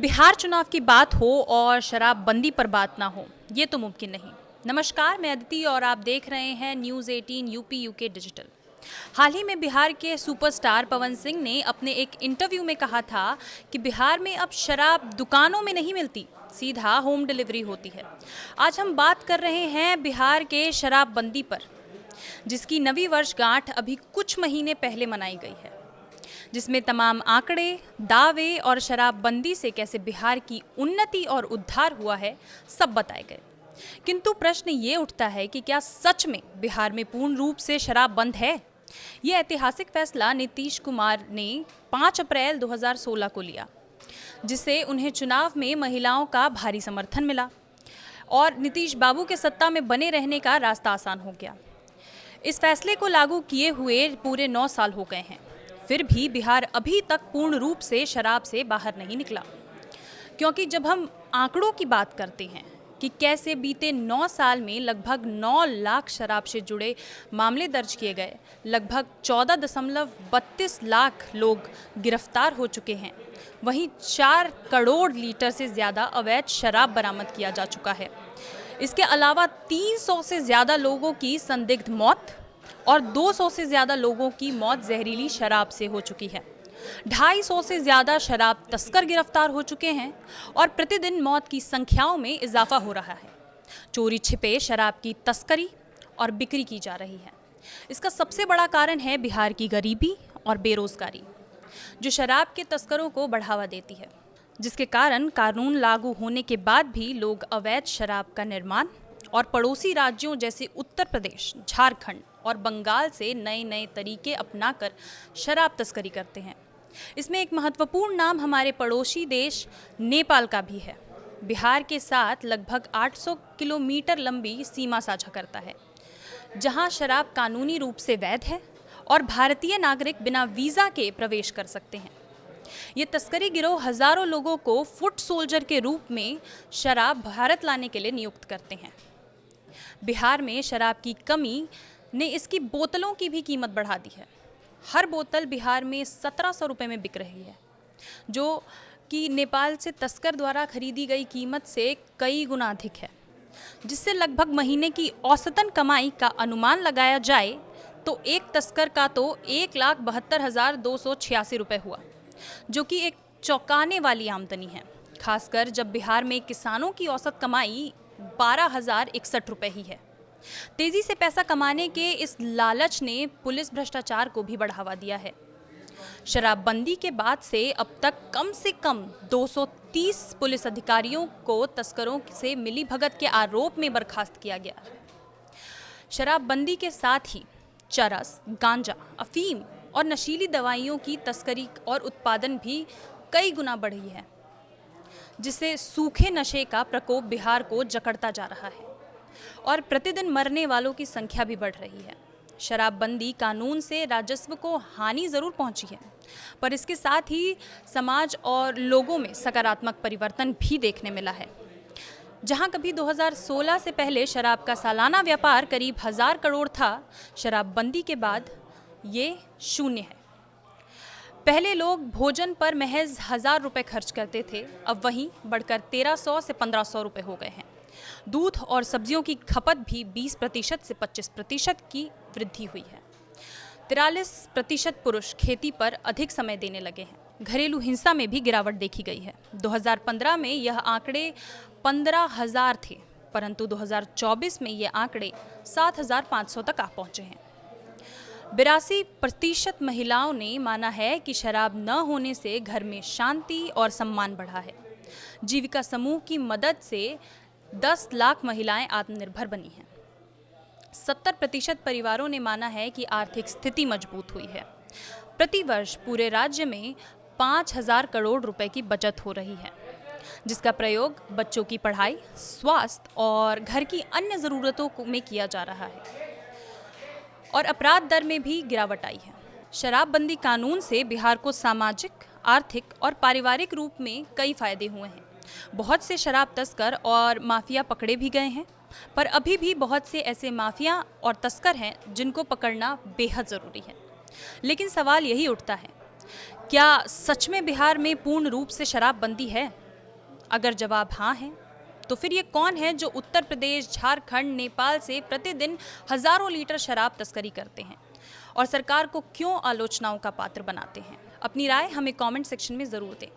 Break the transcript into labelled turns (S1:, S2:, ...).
S1: बिहार चुनाव की बात हो और शराबबंदी पर बात ना हो, ये तो मुमकिन नहीं। नमस्कार, मैं अदिति और आप देख रहे हैं न्यूज़ 18 यूपी यूके डिजिटल। हाल ही में बिहार के सुपरस्टार पवन सिंह ने अपने एक इंटरव्यू में कहा था कि बिहार में अब शराब दुकानों में नहीं मिलती, सीधा होम डिलीवरी होती है। आज हम बात कर रहे हैं बिहार के शराबबंदी पर, जिसकी नवी वर्षगांठ अभी कुछ महीने पहले मनाई गई है, जिसमें तमाम आंकड़े, दावे और शराबबंदी से कैसे बिहार की उन्नति और उद्धार हुआ है, सब बताए गए। किंतु प्रश्न ये उठता है कि क्या सच में बिहार में पूर्ण रूप से शराब बंद है? ये ऐतिहासिक फैसला नीतीश कुमार ने 5 अप्रैल 2016 को लिया, जिससे उन्हें चुनाव में महिलाओं का भारी समर्थन मिला और नीतीश बाबू के सत्ता में बने रहने का रास्ता आसान हो गया। इस फैसले को लागू किए हुए पूरे 9 साल हो गए हैं, फिर भी बिहार अभी तक पूर्ण रूप से शराब से बाहर नहीं निकला। क्योंकि जब हम आंकड़ों की बात करते हैं कि कैसे बीते 9 साल में लगभग 9 लाख शराब से जुड़े मामले दर्ज किए गए, लगभग 14.32 लाख लोग गिरफ्तार हो चुके हैं, वहीं 4 करोड़ लीटर से ज़्यादा अवैध शराब बरामद किया जा चुका है। इसके अलावा 300 से ज़्यादा लोगों की संदिग्ध मौत और 200 से ज़्यादा लोगों की मौत जहरीली शराब से हो चुकी है। 250 से ज़्यादा शराब तस्कर गिरफ्तार हो चुके हैं और प्रतिदिन मौत की संख्याओं में इजाफा हो रहा है। चोरी छिपे शराब की तस्करी और बिक्री की जा रही है। इसका सबसे बड़ा कारण है बिहार की गरीबी और बेरोजगारी, जो शराब के तस्करों को बढ़ावा देती है, जिसके कारण कानून लागू होने के बाद भी लोग अवैध शराब का निर्माण और पड़ोसी राज्यों जैसे उत्तर प्रदेश, झारखंड और बंगाल से नए नए तरीके अपनाकर शराब तस्करी करते हैं। इसमें एक महत्वपूर्ण नाम हमारे पड़ोसी देश नेपाल का भी है। बिहार के साथ लगभग 800 किलोमीटर लंबी सीमा साझा करता है, जहां शराब कानूनी रूप से वैध है और भारतीय नागरिक बिना वीज़ा के प्रवेश कर सकते हैं। ये तस्करी गिरोह हजारों लोगों को फुट सोल्जर के रूप में शराब भारत लाने के लिए नियुक्त करते हैं। बिहार में शराब की कमी ने इसकी बोतलों की भी कीमत बढ़ा दी है। हर बोतल बिहार में 1700 रुपये में बिक रही है, जो कि नेपाल से तस्कर द्वारा खरीदी गई कीमत से कई गुना अधिक है, जिससे लगभग महीने की औसतन कमाई का अनुमान लगाया जाए तो एक तस्कर का तो 1,72,286 रुपये हुआ, जो कि एक चौंकाने वाली आमदनी है, खासकर जब बिहार में किसानों की औसत कमाई 12,061 रुपये ही है। तेजी से पैसा कमाने के इस लालच ने पुलिस भ्रष्टाचार को भी बढ़ावा दिया है। शराबबंदी के बाद से अब तक कम से कम 230 पुलिस अधिकारियों को तस्करों से मिलीभगत के आरोप में बर्खास्त किया गया। शराबबंदी के साथ ही चरस, गांजा, अफीम और नशीली दवाइयों की तस्करी और उत्पादन भी कई गुना बढ़ी है, जिससे सूखे नशे का प्रकोप बिहार को जकड़ता जा रहा है और प्रतिदिन मरने वालों की संख्या भी बढ़ रही है। शराबबंदी कानून से राजस्व को हानि जरूर पहुंची है, पर इसके साथ ही समाज और लोगों में सकारात्मक परिवर्तन भी देखने मिला है। जहां कभी 2016 से पहले शराब का सालाना व्यापार करीब 1000 करोड़ था, शराबबंदी के बाद ये शून्य है। पहले लोग भोजन पर महज 1000 रुपये खर्च करते थे, अब वहीं बढ़कर 1300 से 1500 रुपये हो गए हैं। दूध और सब्जियों की खपत भी 20% से 25% की वृद्धि हुई है। 43% पुरुष खेती पर अधिक समय देने लगे हैं। घरेलू हिंसा में भी गिरावट देखी गई है। 2015 में यह आंकड़े 15,000 थे, परंतु 2024 में ये आंकड़े 7,500 तक आ पहुंचे हैं। 82% महिलाओं ने माना है कि शराब न होने से घर में शांति और सम्मान बढ़ा है। जीविका समूह की मदद से 10 लाख महिलाएं आत्मनिर्भर बनी हैं। 70% परिवारों ने माना है कि आर्थिक स्थिति मजबूत हुई है। प्रति वर्ष पूरे राज्य में 5,000 करोड़ रुपए की बचत हो रही है, जिसका प्रयोग बच्चों की पढ़ाई, स्वास्थ्य और घर की अन्य ज़रूरतों में किया जा रहा है। और अपराध दर में भी गिरावट आई है। शराबबंदी कानून से बिहार को सामाजिक, आर्थिक और पारिवारिक रूप में कई फायदे हुए हैं। बहुत से शराब तस्कर और माफिया पकड़े भी गए हैं, पर अभी भी बहुत से ऐसे माफिया और तस्कर हैं जिनको पकड़ना बेहद ज़रूरी है। लेकिन सवाल यही उठता है, क्या सच में बिहार में पूर्ण रूप से शराबबंदी है? अगर जवाब हाँ है तो फिर ये कौन है जो उत्तर प्रदेश, झारखंड, नेपाल से प्रतिदिन हजारों लीटर शराब तस्करी करते हैं और सरकार को क्यों आलोचनाओं का पात्र बनाते हैं? अपनी राय हमें कमेंट सेक्शन में ज़रूर दें।